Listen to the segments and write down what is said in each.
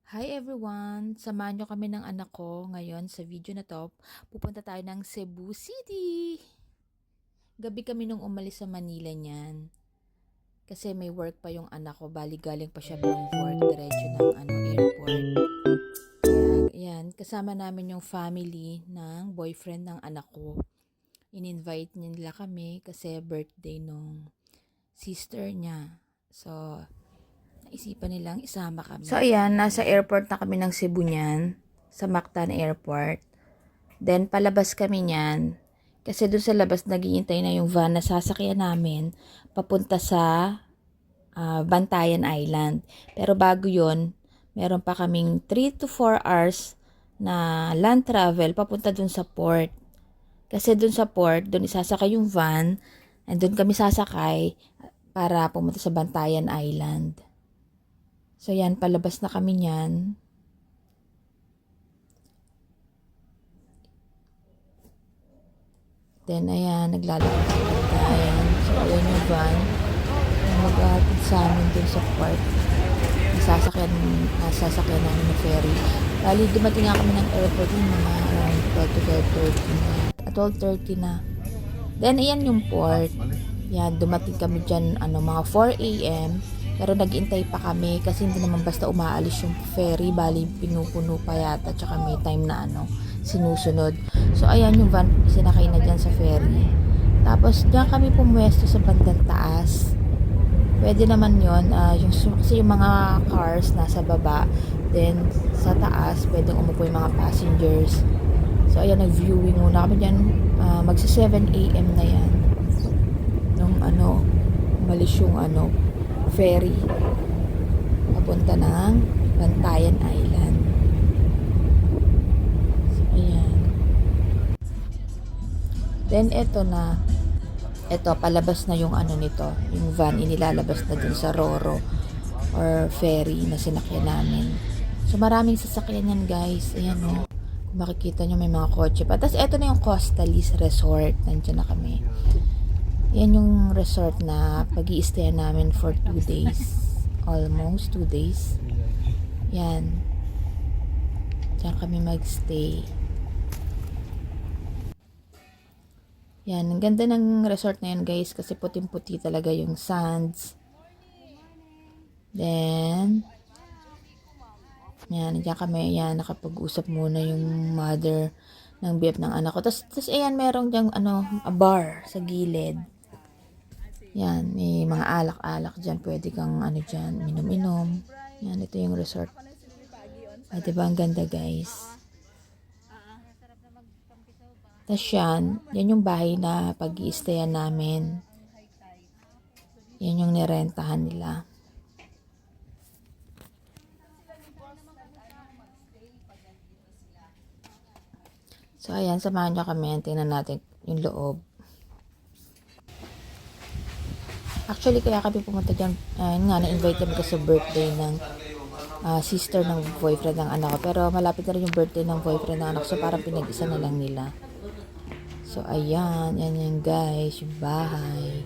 Hi everyone! Samahan nyo kami ng anak ko ngayon sa video na to. Pupunta tayo ng Cebu City! Gabi kami nung umalis sa Manila niyan. Kasi may work pa yung anak ko. Bali galing pa siya from work. Diretso ng airport. Kaya yan, kasama namin yung family ng boyfriend ng anak ko. In-invite nila kami kasi birthday nung sister niya. So, naisipan nilang isama kami. So, ayan, nasa airport na kami ng Cebu niyan, sa Mactan Airport. Then, palabas kami niyan, kasi doon sa labas, naghihintay na yung van na sasakyan namin, papunta sa Bantayan Island. Pero bago yon, meron pa kaming 3 to 4 hours na land travel, papunta doon sa port. Kasi doon sa port, doon isasakay yung van, and doon kami sasakay para pumunta sa Bantayan Island. So, yan, palabas na kami niyan. Then, ayan, naglalakad sa Bantayan. So, ayan yung van. Yung mag-aatid sa amin dun sa port. Nasasakyan namin ng ferry. Bali, dumating nga kami ng airport yung mga around 12 to 12:30 na. 12:30 na. Then, ayan yung port. Yan, dumating kami dyan, mga 4 a.m. Pero nag-intay pa kami kasi hindi naman basta umaalis yung ferry. Bali, pinupuno pa yata. Tsaka may time na sinusunod. So, ayan yung van, sinakay na dyan sa ferry. Tapos, dyan kami pumwesto sa bandang taas. Pwede naman yun. Kasi yung mga cars nasa baba. Then, sa taas, pwedeng umupo yung mga passengers. So, ayan, nag-viewing muna kami dyan. Magsa 7 a.m. na yan. Nung umalis yung ferry papunta ng Bantayan Island. So, ayan. Then, eto, palabas na yung nito, yung van, inilalabas na dun sa Roro or ferry na sinakyan namin. So, maraming sasakyan yan, guys. Ayan, kung makikita nyo, may mga kotse pa. Tapos, eto na yung Costalis Resort. Nandiyan na kami. Yan yung resort na pag-i-stay namin for 2 days. Almost 2 days. Yan. Diyan kami mag-stay. Yan. Ang ganda ng resort na yan, guys. Kasi puting-puti talaga yung sands. Then, yan. Diyan kami. Yan. Nakapag-usap muna yung mother ng BF ng anak ko. Tapos ayan, merong diyang a bar sa gilid. Yan, may mga alak-alak dyan. Pwede kang dyan, minom-inom. Yan, ito yung resort. Ay, diba ang ganda, guys? Tapos yan yung bahay na pag-i-stayan namin. Yan yung nirentahan nila. So, ayan, samahan nyo kami. Tingnan natin yung loob. Actually, kaya kami pumunta dyan, na-invite kami kasi birthday ng sister ng boyfriend ng anak ko. Pero malapit na rin yung birthday ng boyfriend ng anak ko. So, parang pinag-isa na lang nila. So, ayan. Yan guys, yung bahay.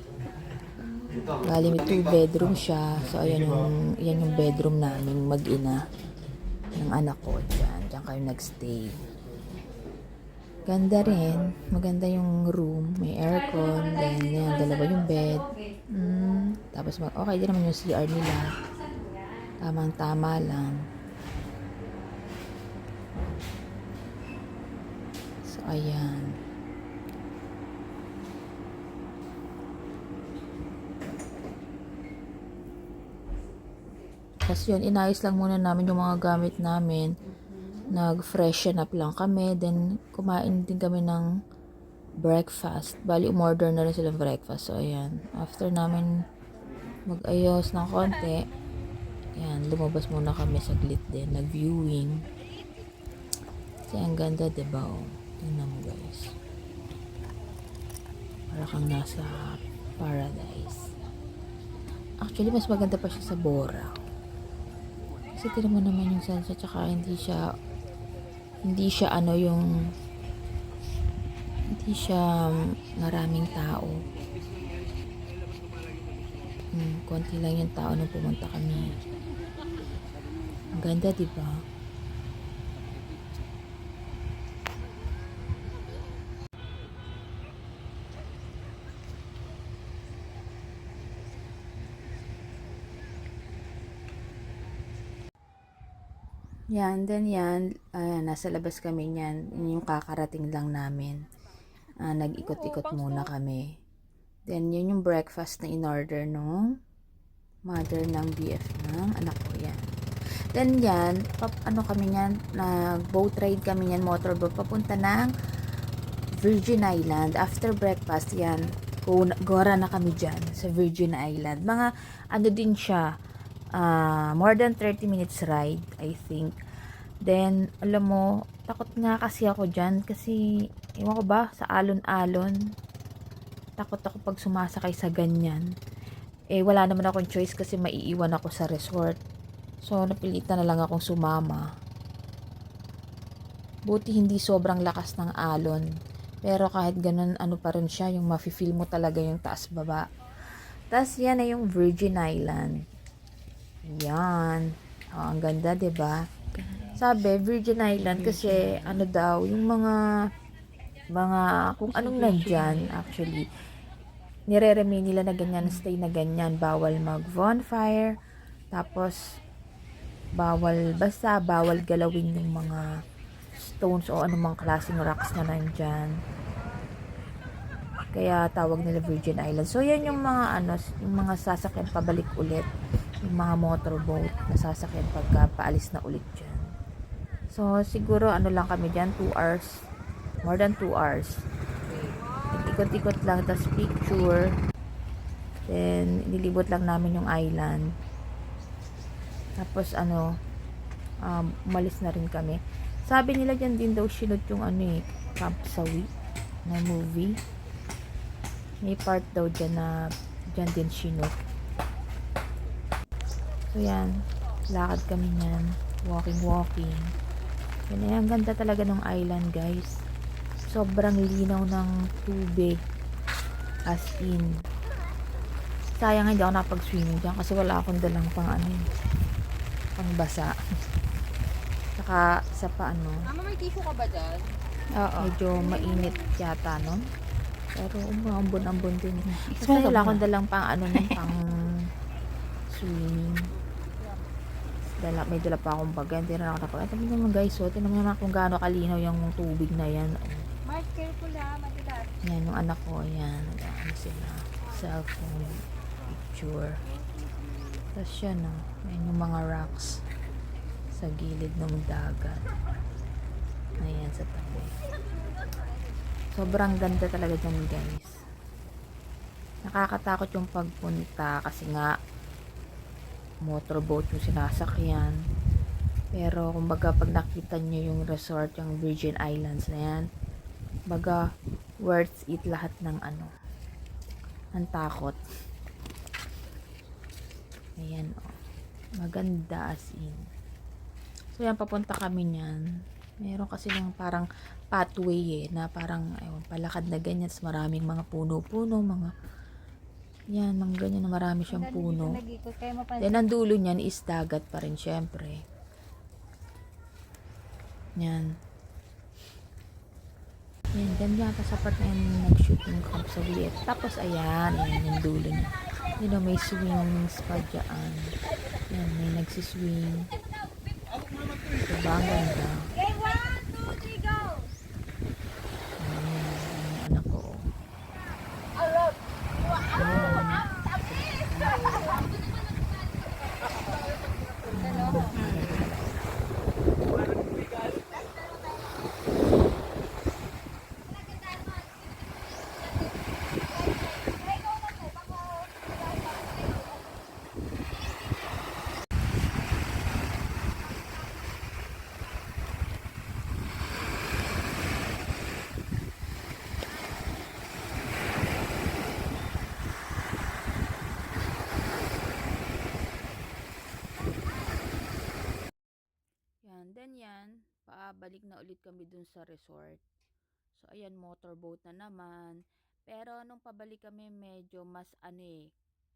Bali, may 2 bedroom siya. So, ayan yung bedroom namin mag-ina ng anak ko. Diyan kayo nagstay. Ganda rin. Maganda yung room. May aircon. Then, yan, dalawa yung bed. Tapos, okay din naman yung CR nila. Tamang-tama lang. So, ayan. Tapos yun, inayos lang muna namin yung mga gamit namin. Nag-freshen up lang kami. Then, kumain din kami ng breakfast. Bali, umorder na rin silang breakfast. So, ayan. After namin mag-ayos ng konti, ayan, lumabas muna kami saglit din. Nag-viewing. Kasi ang ganda, diba? Tingnan mo, guys. Para kang nasa paradise. Actually, mas maganda pa siya sa Bora. Kasi tingnan mo naman yung sunset. Tsaka hindi siya maraming tao. Konti lang yung tao nung pumunta kami. Ganda, di ba? Yan, then yan, nasa labas kami niyan. Yun yung kakarating lang namin. Nag-ikot-ikot muna kami. Then, yun yung breakfast na in-order nung mother ng BF ng anak ko. Yan. Then, yan, ano kami yan, boat ride kami yan, motorboat, papunta ng Virgin Island. After breakfast, yan, gora na kami dyan sa Virgin Island. Mga, ano din siya, more than 30 minutes ride, I think. Then, alam mo, takot nga kasi ako dyan kasi, ewan ko ba, sa alon-alon. Takot ako pag sumasakay sa ganyan. Wala naman akong choice kasi maiiwan ako sa resort. So, napilitan na lang akong sumama. Buti hindi sobrang lakas ng alon. Pero kahit ganun, ano pa rin siya, yung mafe-feel mo talaga yung taas-baba. Tapos, yan na yung Virgin Island. Yan. Ang ganda, 'di ba? Sabi, Virgin Island kasi ano daw, yung mga kung anong nandyan actually, nire-remain nila na ganyan, stay na ganyan, bawal mag bonfire, tapos bawal galawin yung mga stones o anumang klaseng rocks na nandyan. Kaya tawag nila Virgin Island. So yan yung mga yung mga sasakyan pabalik ulit, yung mga motorboat na sasakyan pagka paalis na ulit dyan. So siguro ano lang kami dyan, 2 hours, more than 2 hours. Ikot-ikot lang, tas picture, then nilibot lang namin yung island. Tapos umalis na rin kami. Sabi nila dyan din daw sinod yung Camp Sawi na movie. May part daw dyan na dyan din sinod. So yan, lakad kami nyan, walking. Yan, ang ganda talaga ng island, guys. Sobrang linaw ng tubig, as in. Sayang hindi ako napag-swimming dyan kasi wala akong dalang pang basa. Saka sa Mama, may tissue ka ba dyan? Oo. Medyo mainit yata nun. Pero umambon-ambon din. Kasi wala akong dalang pang pang swimming. May dala pa akong baga. Hindi rin ako napag. Ito naman guys, tingnan mo naman kung gaano kalinaw yung tubig na yan. Mark, careful ha, matilas. Yan, yung anak ko, yan. Sila. Cellphone picture. Tapos yan, yan yung mga rocks sa gilid ng dagat. Ayan, sa tabi. Sobrang ganda talaga dyan, guys. Nakakatakot yung pagpunta kasi nga motorboat yung sinasakyan. Pero kumbaga pag nakita nyo yung resort, yung Virgin Islands na yan, baga worth it lahat ng ang takot. Ayan, maganda as in. So yan, papunta kami niyan. Meron kasi lang parang pathway na parang palakad na ganyan, maraming mga puno-puno, yan, mga ganyan na marami siyang puno. Then ang dulo niyan is dagat pa rin syempre. Yan. Yan, ganda yata sa part na yan nag-shoot yung Camp Sawi. Tapos ayan yung dulo niya. May swings pa dyan. Yan, may nagsiswing. Diba, ang ganda. Okay, 1, 2, 3, go! Ayan, yung anak ko. Yan, paabalik na ulit kami dun sa resort. So, ayan, motorboat na naman. Pero, nung pabalik kami, medyo mas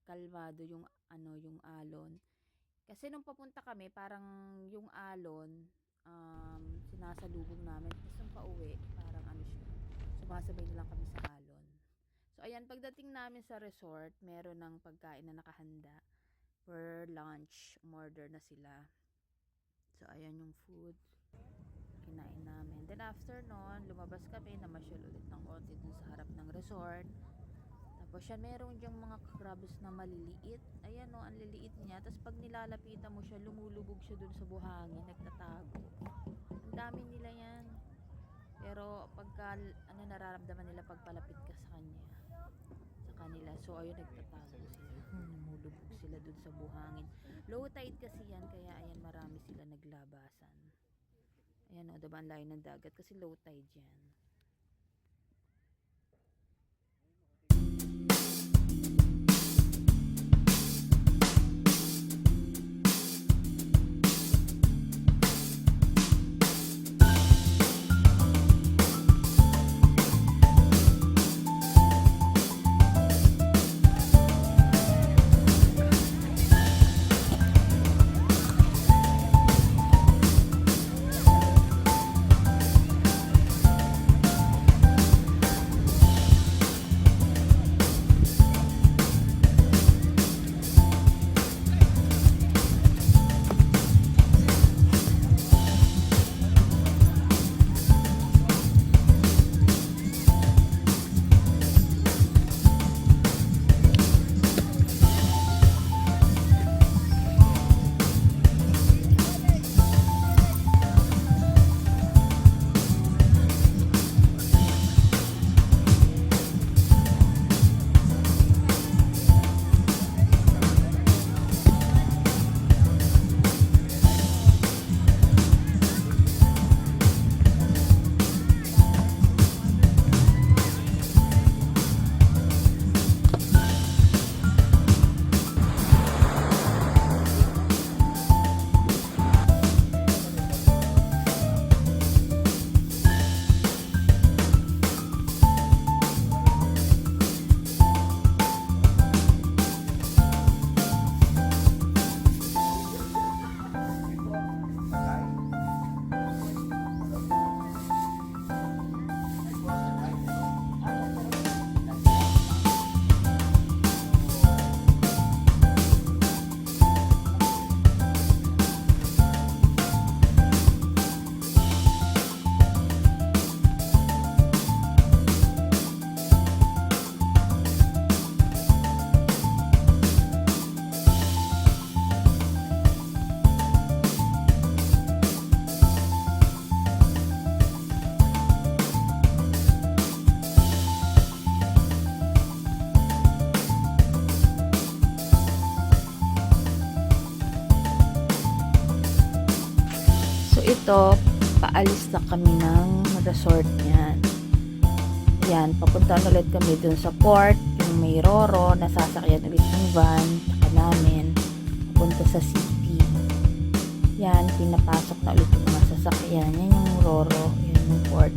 kalmado yung alon. Kasi nung papunta kami, parang yung alon, sinasalubong namin. Tapos nung pauwi, parang ano siya, sumasabay na lang kami sa alon. So, ayan, pagdating namin sa resort, meron ng pagkain na nakahanda. For lunch, umorder na sila. So, ayan yung food. Kinain namin. Then, after nun, lumabas kami, namasyal ulit ng konti dun sa harap ng resort. Tapos yan, meron diyang mga crabs na maliliit. Ayan o, ang liliit niya. Tapos pag nilalapitan mo siya, lumulubog siya dun sa buhangin, nagtatago. Ang dami nila yan. Pero pagka, nararamdaman nila pag palapit ka sa kanila. So, ayun, nagtatago sila. Lumulubog sila dun sa buhangin. Low tide kasi yan, kaya ayan, marami sila naglabasan. Ayan o, diba ang layo ng dagat kasi low tide yan. Ito, paalis na kami ng resort niyan. Yan, papunta ulit kami dun sa port, yung may Roro, nasasakyan ulit ng van, tsaka namin, papunta sa city. Yan, pinapasok na ulit yung mga sasakyan. Yan yung Roro, yan yung port.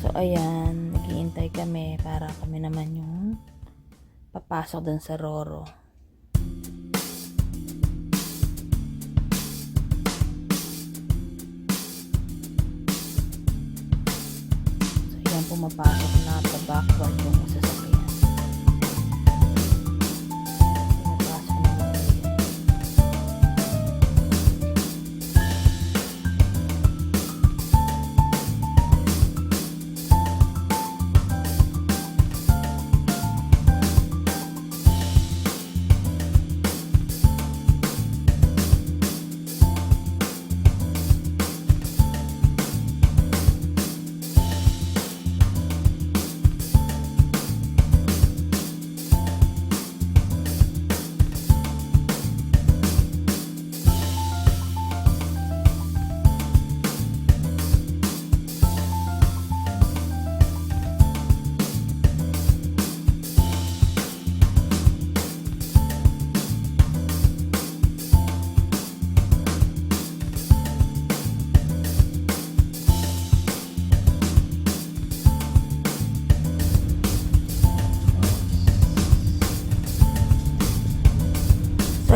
So, ayan, naghihintay kami para kami naman yung papasok dun sa Roro. Pumapasok na sa backward yung sasakyan. Pumapasok na yung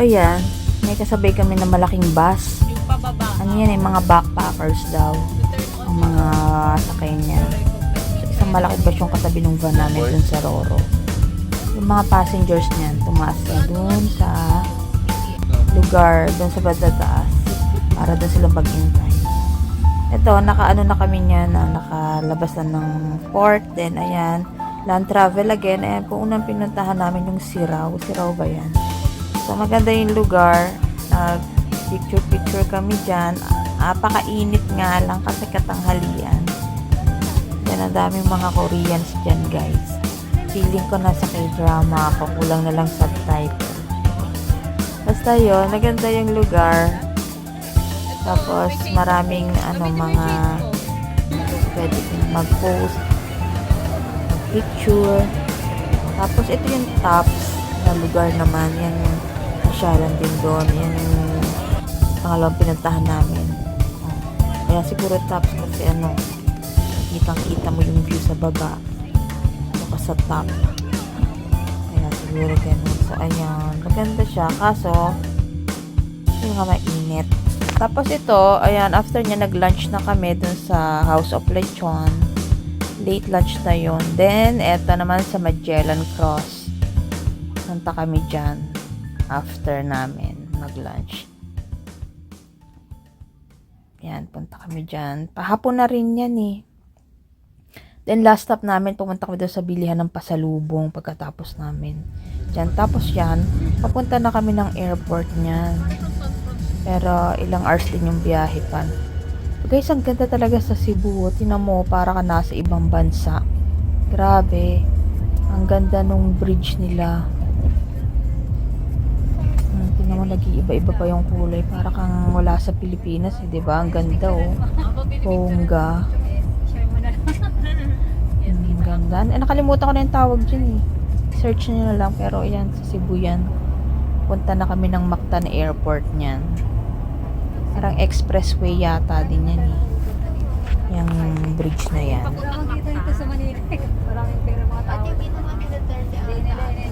So, yan. May kasabay kami na malaking bus. Yung pababa. Ano yan, yung mga backpackers daw. Ang mga sakay niya. So, isang malaki bus yung katabi ng van namin dun sa Roro. Yung mga passengers niyan, tumaas na dun sa lugar, dun sa badataas. Para dun silang maghintay. Ito, nakaano na kami niya na nakalabas na ng port. Then, ayan, land travel again. Ayan, kung unang pinuntahan namin yung Sirao. Sirao ba yan? So, maganda yung lugar. Picture-picture kami dyan. Apakainit nga lang kasi katanghalian. Yan, ang daming mga Koreans dyan, guys. Feeling ko nasa K-drama ako. Kulang na lang subtitle. Basta yun, maganda yung lugar. Tapos, maraming mga pwede kong mag-post, picture. Tapos, ito yung tops na lugar naman. Yan yung pasyalan din doon. Yan yung pangalawang pinuntahan namin. Kaya siguro tops kasi kitang-kita mo yung view sa baba. Saka sa top. Kaya siguro ganun. So, ayan. Maganda siya. Kaso, yung nga mainit. Tapos ito, ayan, after niya nag-lunch na kami dun sa House of Lechon. Late lunch na yun. Then, eto naman sa Magellan Cross. Punta kami dyan after namin mag-lunch. Ayan, punta kami dyan. Pahapon na rin yan eh. Then, last stop namin, pumunta kami doon sa bilihan ng pasalubong pagkatapos namin. Dyan. Tapos yan, papunta na kami ng airport niyan. Pero, ilang hours din yung biyahe pa. Guys, ang ganda talaga sa Cebu. Tingnan mo, para ka nasa ibang bansa. Grabe. Ang ganda nung bridge nila. Tingnan mo, nag-iiba-iba pa yung kulay. Para kang wala sa Pilipinas, eh, diba? Ang ganda, oh. Bongga. Ang ganda. Nakalimutan ko na yung tawag dyan, eh. Search nyo na lang. Pero, ayan, sa Cebu yan. Punta na kami ng Mactan Airport niyan. Parang expressway yata din yan eh. Yung bridge na yan. Dito sa Manila. Maraming pera mga tao.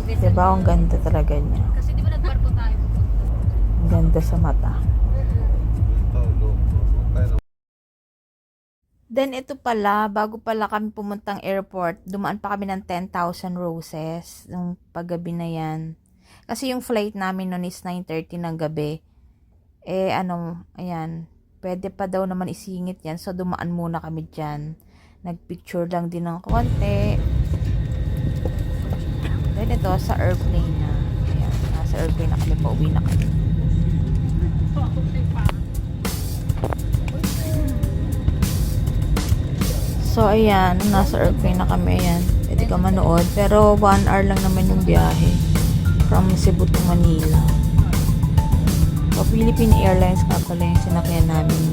Diba? Ang ganda talaga niya. Kasi di ba nagbarko tayo? Ang ganda sa mata. Then ito pala, bago pala kami pumuntang airport, dumaan pa kami ng 10,000 roses nung paggabi na yan. Kasi yung flight namin noon is 9:30 ng gabi. Ayan, pwede pa daw naman isingit yan. So, dumaan muna kami dyan. Nagpicture lang din ng konti. Then, ito, sa airplane na. Ayan, nasa airplane na kami, pauwi na kami. So, ayan, nasa airplane na kami. Ayan, pwede ka manood. Pero, 1 hour lang naman yung biyahe. From Cebu to Manila. So, Philippine Airlines nga pala yung sinakyan namin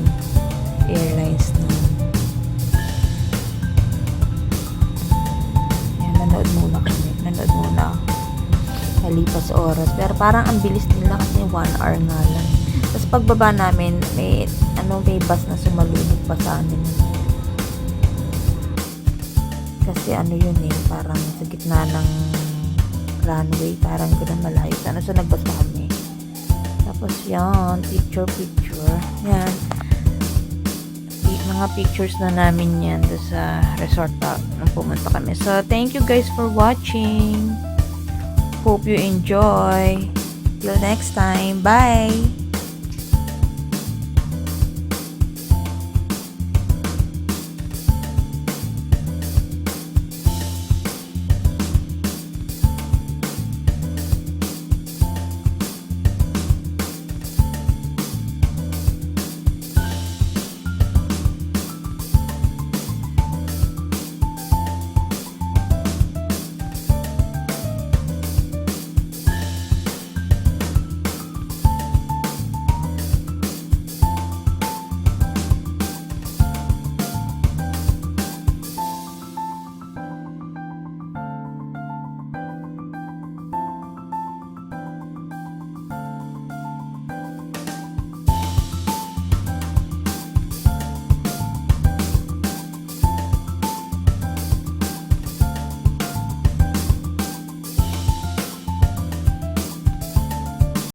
airlines na. Ayan, nanood muna kami. Nanood muna kalipas oras. Pero parang ang bilis nila kasi 1 hour nga lang. Tapos pagbaba namin, may bus na sumalubog pa sa amin. Kasi yun eh, parang sa gitna ng runway, parang gano'n malayo. So, nagbas pa kami. Tapos yan, picture. Yan. Mga pictures na namin yan doon sa resort nung pumunta kami. So, thank you guys for watching. Hope you enjoy. Till next time. Bye!